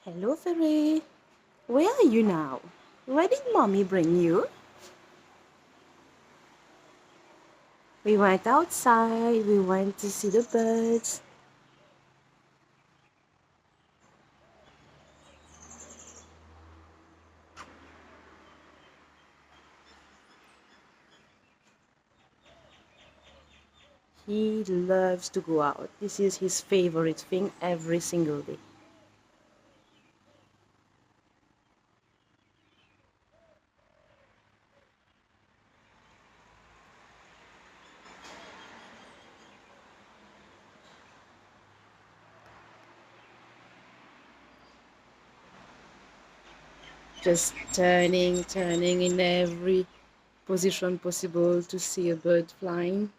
Hello, ferret. Where are you now? Where did mommy bring you? We went outside. We went to see the birds. He loves to go out. This is his favorite thing every single day. Just turning in every position possible to see a bird flying.